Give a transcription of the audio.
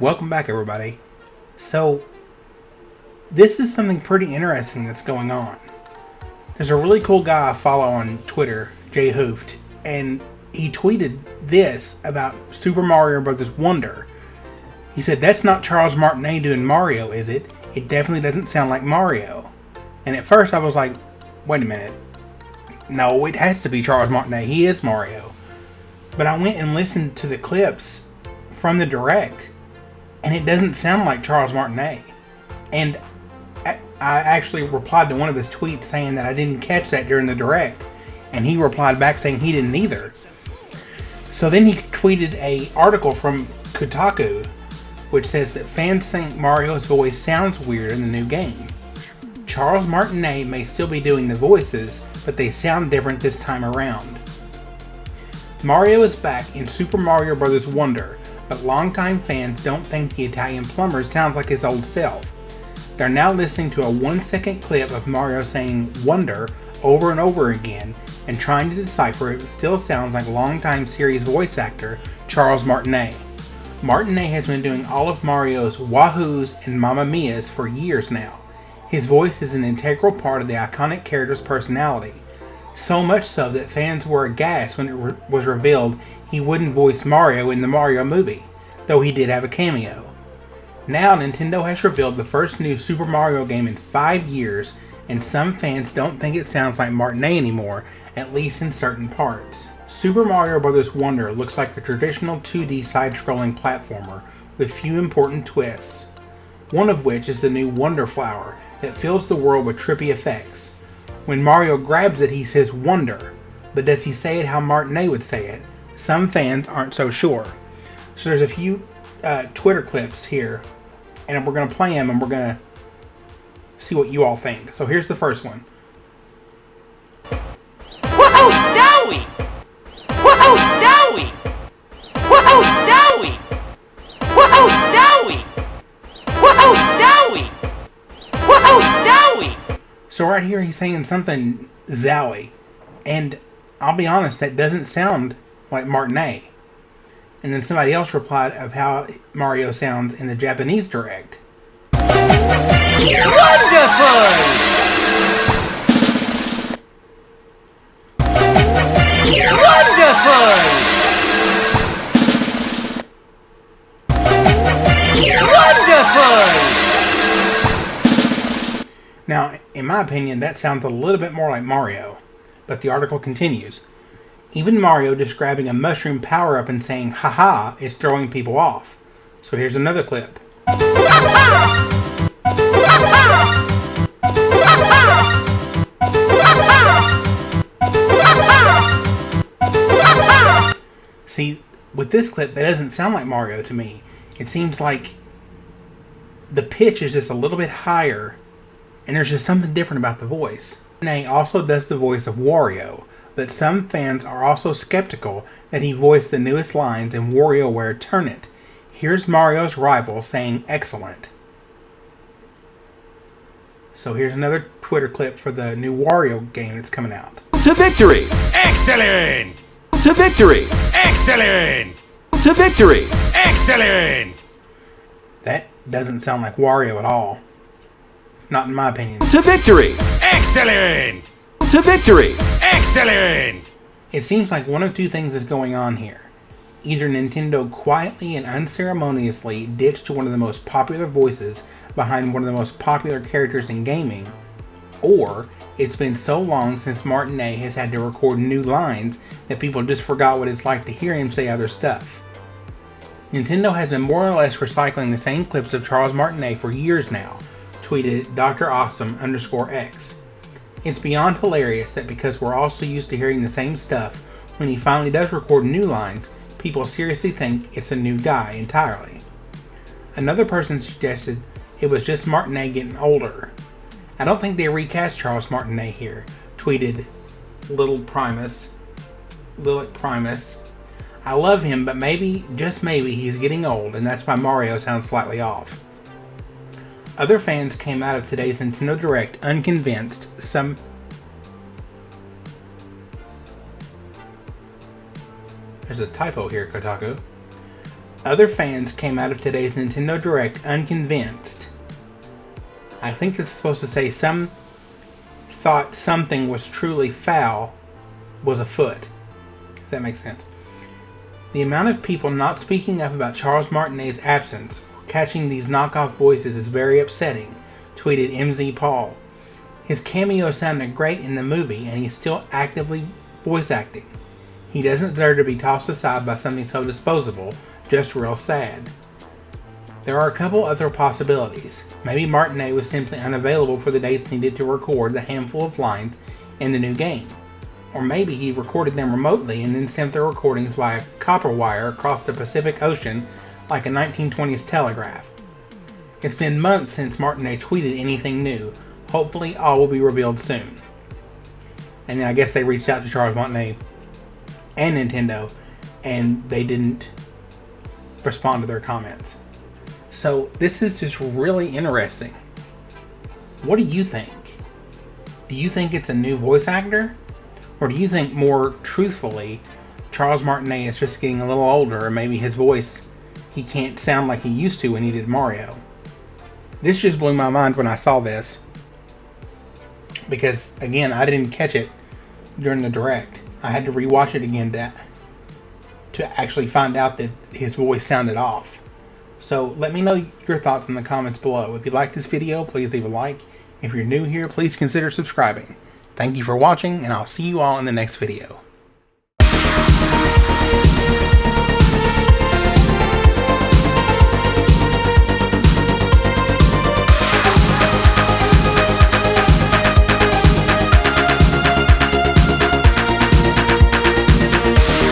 Welcome back, everybody. So, this is something pretty interesting that's going on. There's a really cool guy I follow on Twitter, Jay Hooft, and he tweeted this about Super Mario Bros. Wonder. He said, "That's not Charles Martinet doing Mario, is it? It definitely doesn't sound like Mario." And at first I was like, wait a minute. No, it has to be Charles Martinet. He is Mario. But I went and listened to the clips from the Direct, and it doesn't sound like Charles Martinet. And I actually replied to one of his tweets saying that I didn't catch that during the Direct, and he replied back saying he didn't either. So then he tweeted an article from Kotaku, which says that fans think Mario's voice sounds weird in the new game. Charles Martinet may still be doing the voices, but they sound different this time around. Mario is back in Super Mario Bros. Wonder, but longtime fans don't think the Italian plumber sounds like his old self. They're now listening to a 1-second clip of Mario saying "Wonder" over and over again and trying to decipher if it still sounds like longtime series voice actor Charles Martinet. Martinet has been doing all of Mario's Wahoos and Mamma Mias for years now. His voice is an integral part of the iconic character's personality. So much so that fans were aghast when it was revealed he wouldn't voice Mario in the Mario movie, though he did have a cameo. Now Nintendo has revealed the first new Super Mario game in 5 years, and some fans don't think it sounds like Martinet anymore, at least in certain parts. Super Mario Bros. Wonder looks like a traditional 2D side-scrolling platformer with few important twists, one of which is the new Wonder Flower that fills the world with trippy effects. When Mario grabs it, he says "Wonder," but does he say it how Martinet would say it? Some fans aren't so sure. So there's a few Twitter clips here, and we're going to play them, and we're going to see what you all think. So here's the first one. Whoa, Zowie! Whoa, Zowie! Whoa, Zowie! Whoa, Zowie! Whoa, Zowie! Whoa, Zowie! So right here he's saying something Zowie, and I'll be honest, that doesn't sound like Martinet. And then somebody else replied of how Mario sounds in the Japanese Direct. Wonderful! Wonderful! Wonderful! Now, in my opinion, that sounds a little bit more like Mario, but the article continues. Even Mario describing a mushroom power-up and saying "haha" is throwing people off. So here's another clip. See, with this clip, that doesn't sound like Mario to me. It seems like the pitch is just a little bit higher, and there's just something different about the voice. Nate also does the voice of Wario, but some fans are also skeptical that he voiced the newest lines in WarioWare Turn It. Here's Mario's rival saying "excellent." So here's another Twitter clip for the new Wario game that's coming out. To victory! Excellent! To victory! Excellent! To victory! Excellent! That doesn't sound like Wario at all. Not in my opinion. To victory! Excellent! To victory! Excellent! It seems like one of two things is going on here. Either Nintendo quietly and unceremoniously ditched one of the most popular voices behind one of the most popular characters in gaming, or it's been so long since Martinet has had to record new lines that people just forgot what it's like to hear him say other stuff. Nintendo has been more or less recycling the same clips of Charles Martinet for years now, tweeted Dr. Awesome_X. It's beyond hilarious that because we're all so used to hearing the same stuff, when he finally does record new lines, people seriously think it's a new guy entirely. Another person suggested it was just Martinet getting older. I don't think they recast Charles Martinet here, tweeted Lilic Primus. I love him, but maybe, just maybe, he's getting old, and that's why Mario sounds slightly off. Other fans came out of today's Nintendo Direct unconvinced. There's a typo here, Kotaku. Other fans came out of today's Nintendo Direct unconvinced. I think this is supposed to say some thought something was truly foul was afoot. If that makes sense. The amount of people not speaking up about Charles Martinet's absence or catching these knockoff voices is very upsetting, tweeted MZ Paul. His cameo sounded great in the movie and he's still actively voice acting. He doesn't deserve to be tossed aside by something so disposable, just real sad. There are a couple other possibilities. Maybe Martinet was simply unavailable for the dates needed to record the handful of lines in the new game. Or maybe he recorded them remotely and then sent the recordings via copper wire across the Pacific Ocean like a 1920s telegraph. It's been months since Martinet tweeted anything new. Hopefully all will be revealed soon. And then I guess they reached out to Charles Martinet and Nintendo and they didn't respond to their comments. So this is just really interesting. What do you think? Do you think it's a new voice actor? Or do you think more truthfully Charles Martinet is just getting a little older and maybe his voice, he can't sound like he used to when he did Mario? This just blew my mind when I saw this. Because again, I didn't catch it during the Direct. I had to rewatch it again to actually find out that his voice sounded off. So let me know your thoughts in the comments below. If you like this video, please leave a like. If you're new here, please consider subscribing. Thank you for watching, and I'll see you all in the next video.